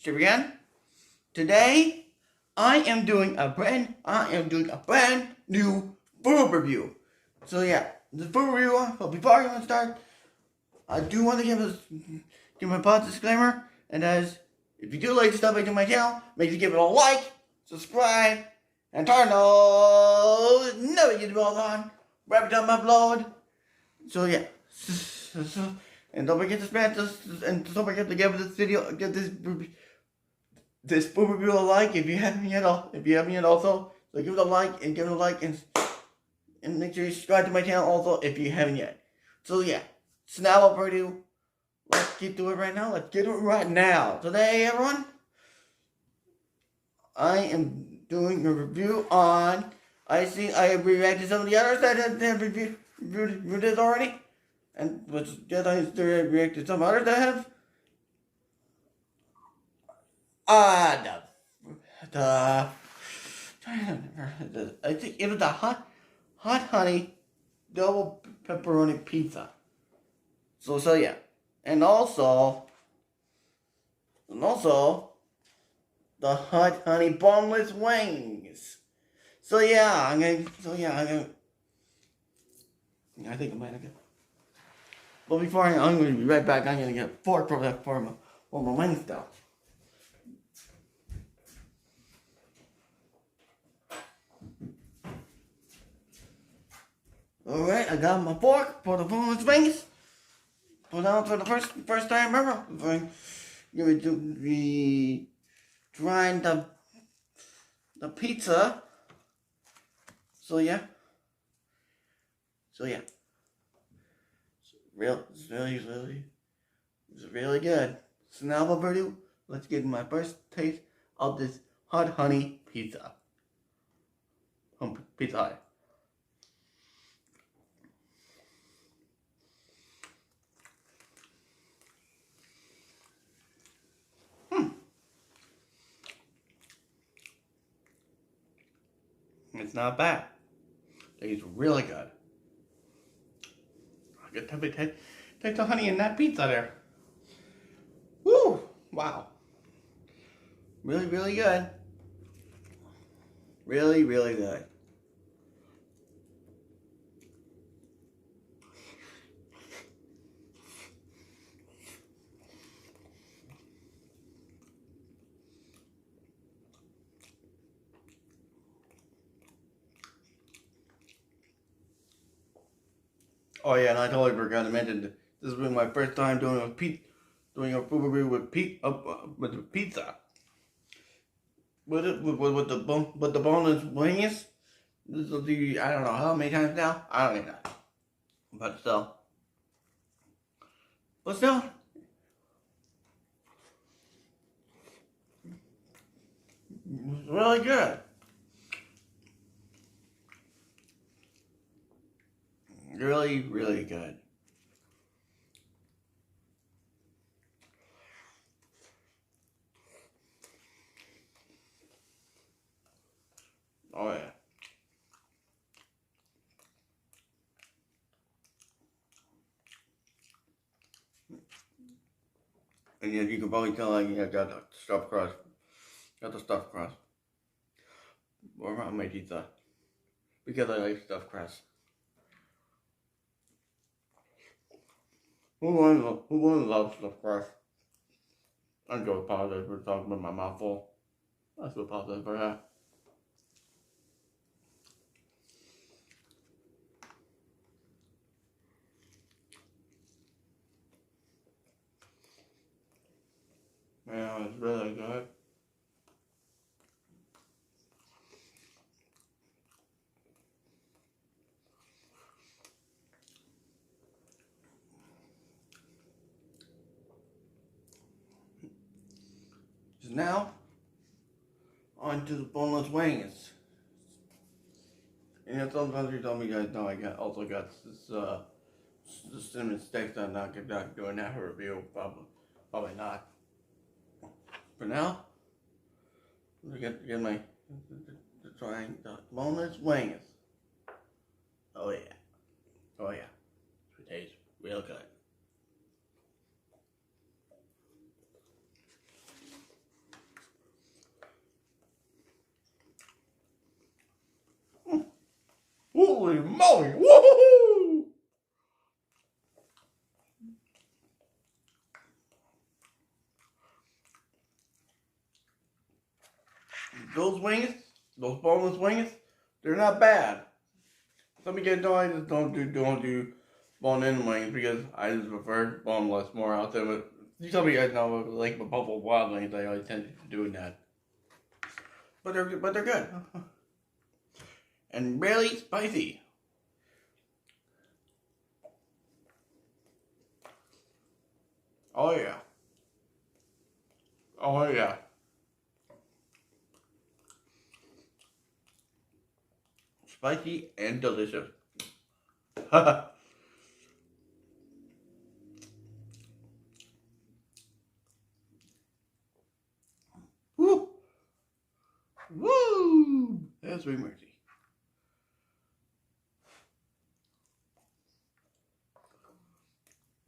here again. Today, I am doing a brand new food review. So yeah, the food review. But before I even start, I do want to give my pod disclaimer, and that is, if you do like the stuff I do on my channel, make sure you give it a like, subscribe, and turn those notifications bells on every time I upload. So yeah, and don't forget to smash this, and don't forget to give this video, this food review a like if you haven't yet. Also, so give it a like and make sure you subscribe to my channel also if you haven't yet. So yeah, it's now overdue. Let's get to it right now. Let's get to it right now. Today, everyone, I am doing a review on. I reacted to some of the others that have reviewed this already, and I reacted to some others that have. I think it was the hot honey double pepperoni pizza. So yeah, and also the hot honey boneless wings. I think I might have. But before I'm going to be right back. I'm going to get a fork for my wings though. Alright, I got my fork for the boneless wings. So now for the first time ever, we're going to be trying the pizza. So yeah. It's really good. So now what we're doing, let's get my first taste of this hot honey pizza. Pizza Hut. It's not bad. It's really good. I can definitely take the honey in that pizza there. Woo! Wow. Really, really good. Really, really good. Oh yeah, and I totally forgot to mention that this has been my first time doing a food review with pizza. With the boneless wings. This will be, I don't know how many times now. I don't even know. But still, it's really good. Really, really good. Oh yeah. And yeah, you can probably tell I got the stuffed crust. Got the stuffed crust. Around my pizza. Because I like stuffed crust. Who wouldn't love stuffed crust? I'm so apologize for talking with my mouth full. I so apologize for that. Yeah, it's really good. So now, on to the boneless wings. And sometimes you told me guys know I also got this the cinnamon steaks. I'm not doing that review. Probably not. For now, I'm gonna get my trying the boneless wings. Oh yeah, it tastes real good. Holy moly! Woohoo! Those wings, those boneless wings, they're not bad. Some of you guys know I just don't do bone-in wings because I just prefer boneless more often. But some of you guys know, like the Buffalo Wild Wings, I always tend to do that. But they're good and really spicy. Oh yeah. Oh yeah. Spicy and delicious. Woo! Woo! That's sweet mercy.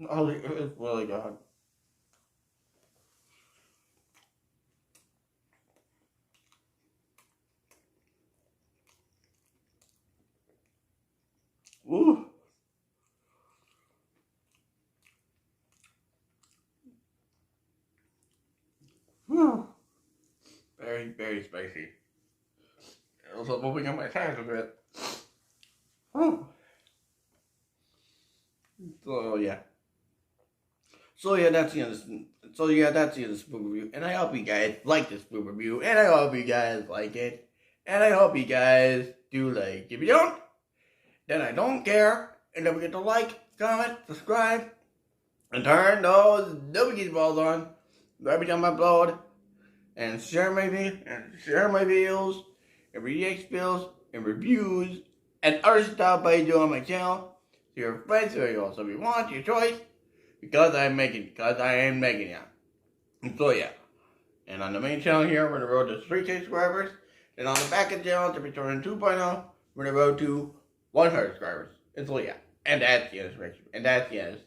Oh, it's really good. Woo! Woo! Very, very spicy. Also moving on my sides a bit. Woo! So yeah. That's the end of this. That's the end of this food review. And I hope you guys like this food review. And I hope you guys like it. And I hope you guys do like. If you don't, then I don't care. And don't forget to like, comment, subscribe, and turn those notification bells on every time I upload. And share my videos, and react videos, and reviews, and other stuff I do on my channel. To your friends, or you also if you want, your choice. Because I am making it. And so yeah. And on the main channel here, we're on the road to 3K subscribers. And on the back of the channel, to return 2.0, we're on the road to 100 subscribers. And so yeah. And that's the end of this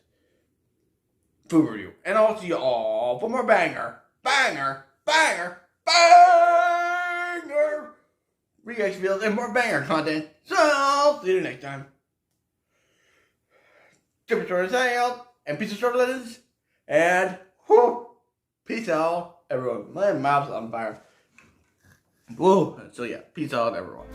food review. And I'll see you all for more banger reaction videos and more banger content. So I'll see you next time. Triple Story signing out, and peace of strugglers, and whoo, peace out, everyone. My mouth's on fire. Whoa, so yeah, peace out, everyone.